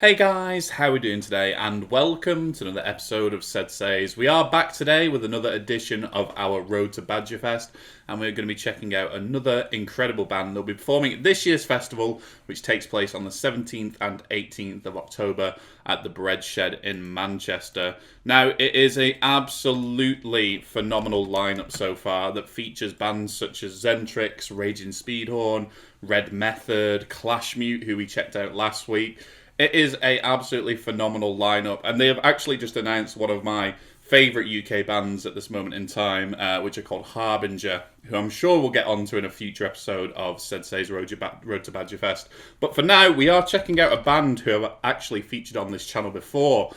Hey guys, how are we doing today? And welcome to another episode of SeddzSayz. We are back today with another edition of our Road to Badgerfest, and we're going to be checking out another incredible band. They'll be performing at this year's festival, which takes place on the 17th and 18th of October at the Bread Shed in Manchester. Now, it is an absolutely phenomenal lineup so far that features bands such as Zentrix, Raging Speedhorn, Red Method, Clash Mute, who we checked out last week. It is a absolutely phenomenal lineup, and they have actually just announced one of my favourite UK bands at this moment in time, which are called Harbinger, who I'm sure we'll get onto in a future episode of SeddzSayz Road to Badgerfest. But for now, we are checking out a band who have actually featured on this channel before.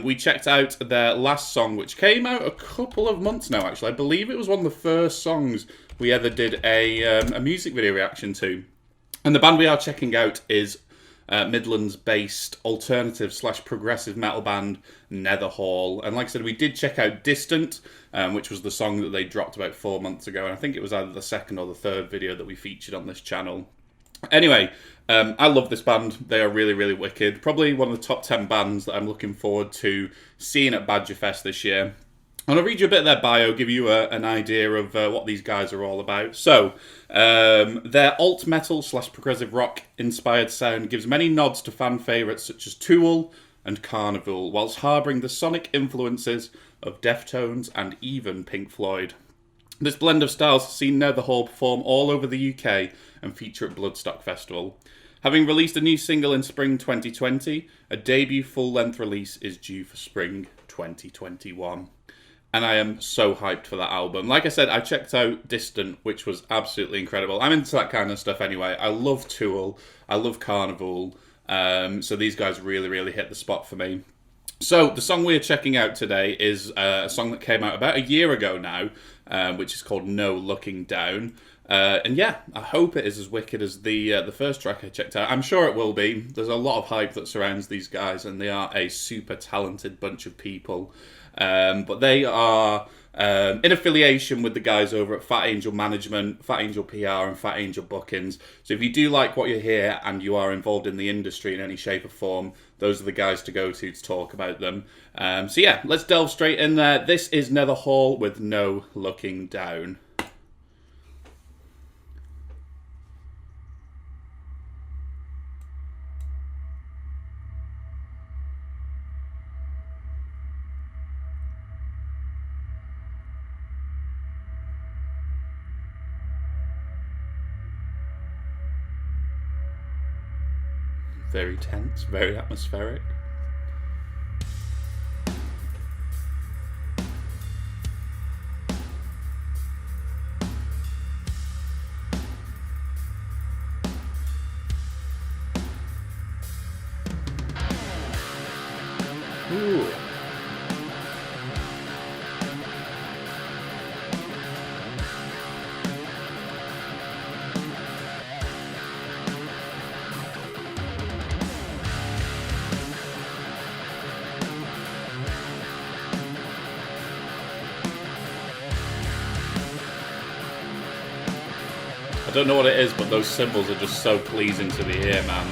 We checked out their last song, which came out a couple of months now, actually. I believe it was one of the first songs we ever did a music video reaction to. And the band we are checking out is Midlands-based alternative/progressive metal band Netherhall. And like I said, we did check out Distant, which was the song that they dropped about 4 months ago. And I think it was either the second or the third video that we featured on this channel. Anyway, I love this band. They are really, really wicked. Probably one of the top 10 bands that I'm looking forward to seeing at Badgerfest this year. I'm going to read you a bit of their bio, give you an idea of what these guys are all about. So, their alt-metal/progressive rock inspired sound gives many nods to fan favourites such as Tool and Carnival, whilst harbouring the sonic influences of Deftones and even Pink Floyd. This blend of styles has seen Netherhall perform all over the UK and feature at Bloodstock Festival. Having released a new single in spring 2020, a debut full-length release is due for spring 2021. And I am so hyped for that album. Like I said, I checked out Distant, which was absolutely incredible. I'm into that kind of stuff anyway. I love Tool. I love Carnival. So these guys really, really hit the spot for me. So the song we're checking out today is a song that came out about a year ago now, which is called No Looking Down. And yeah, I hope it is as wicked as the first track I checked out. I'm sure it will be. There's a lot of hype that surrounds these guys, and they are a super talented bunch of people. But they are in affiliation with the guys over at Fat Angel Management, Fat Angel PR, and Fat Angel Bookings. So if you do like what you hear and you are involved in the industry in any shape or form, those are the guys to go to talk about them. So yeah, let's delve straight in there. This is Netherhall with No Looking Down. Very tense, very atmospheric. Ooh. I don't know what it is, but those cymbals are just so pleasing to the ear, man.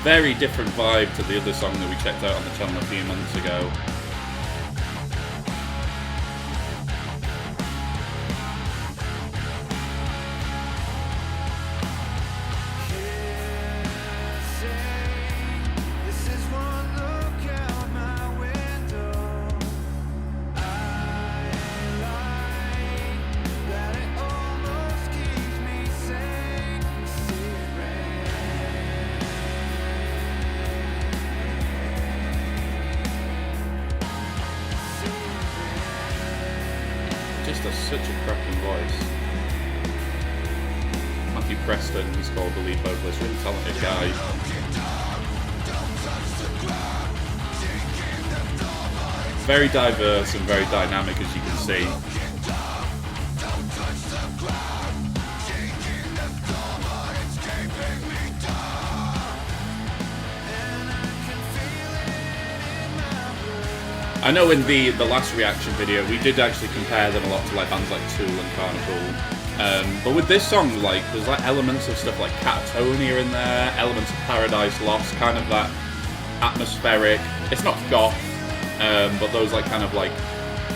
Very different vibe to the other song that we checked out on the channel a few months ago. Just has such a cracking voice. Matthew Preston, he's called the lead vocalist, really talented guy. Very diverse and very dynamic, as you can see. I know in the last reaction video we did actually compare them a lot to like bands like Tool and Carnival. But with this song, like there's like elements of stuff like Catatonia in there, elements of Paradise Lost, kind of that atmospheric. It's not goth, but those like kind of like,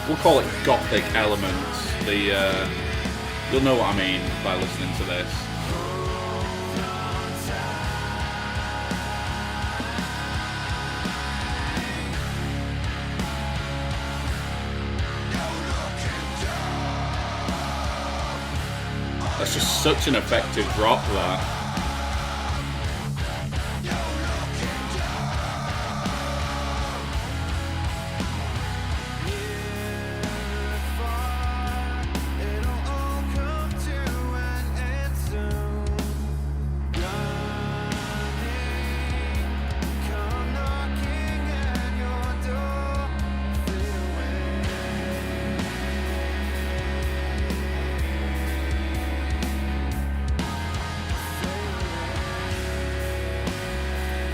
we'll call it gothic elements. You'll know what I mean by listening to this. That's just such an effective drop, that.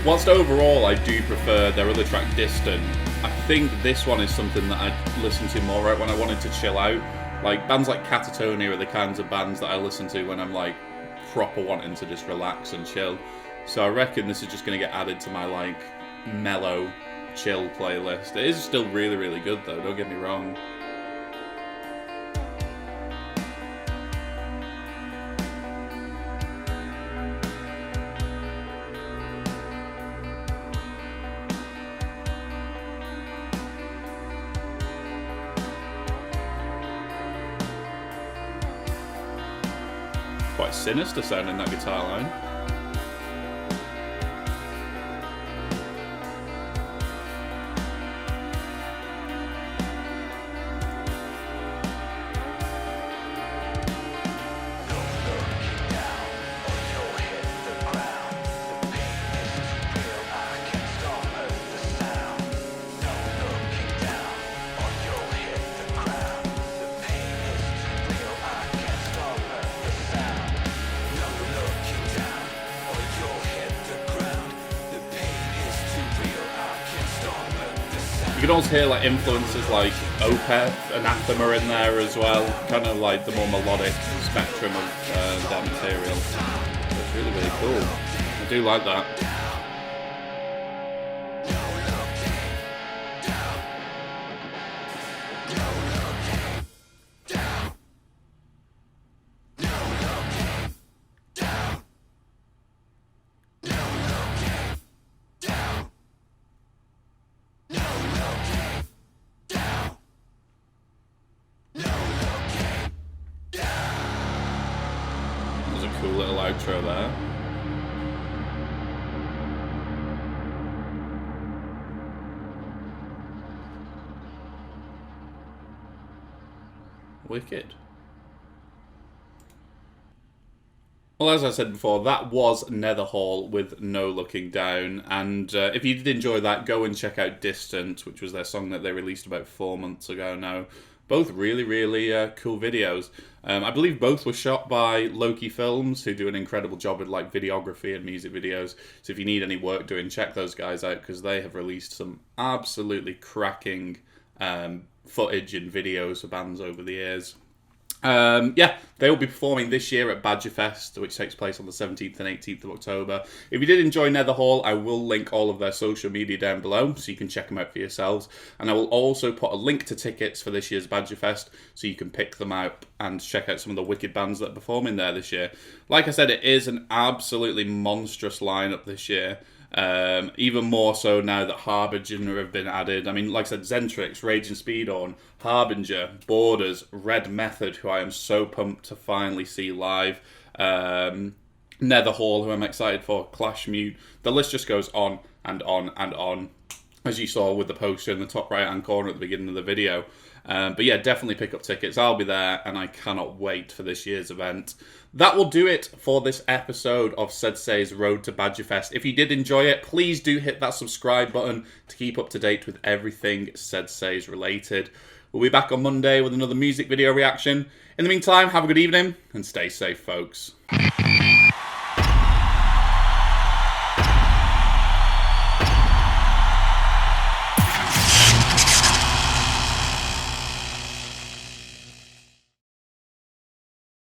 Whilst overall I do prefer their other track, Distant, I think this one is something that I listen to more right when I wanted to chill out. Like bands like Catatonia are the kinds of bands that I listen to when I'm like proper wanting to just relax and chill. So I reckon this is just going to get added to my like mellow chill playlist. It is still really, really good though, don't get me wrong. Quite sinister sounding, that guitar line. You can also hear like influences like Opeth, Anathema in there as well, kind of like the more melodic spectrum of their material. So it's really, really cool. I do like that. Cool little outro there. Wicked. Well, as I said before, that was Netherhall with No Looking Down, and if you did enjoy that, go and check out Distant, which was their song that they released about 4 months ago now. Both really, really cool videos. I believe both were shot by Loki Films, who do an incredible job with like videography and music videos. So if you need any work doing, check those guys out, because they have released some absolutely cracking footage and videos for bands over the years. Yeah, they will be performing this year at Badgerfest, which takes place on the 17th and 18th of October. If you did enjoy Netherhall, I will link all of their social media down below, so you can check them out for yourselves. And I will also put a link to tickets for this year's Badgerfest, so you can pick them out and check out some of the wicked bands that are performing there this year. Like I said, it is an absolutely monstrous lineup this year. Even more so now that Harbinger have been added. I mean, like I said, Zentrix, Raging Speedhorn, Harbinger, Borders, Red Method, who I am so pumped to finally see live, Netherhall, who I'm excited for, Clash Mute. The list just goes on and on and on, as you saw with the poster in the top right hand corner at the beginning of the video. But yeah, definitely pick up tickets. I'll be there, and I cannot wait for this year's event. That will do it for this episode of SeddzSayz Road to Badgerfest. If you did enjoy it, please do hit that subscribe button to keep up to date with everything SeddzSayz related. We'll be back on Monday with another music video reaction. In the meantime, have a good evening, and stay safe, folks.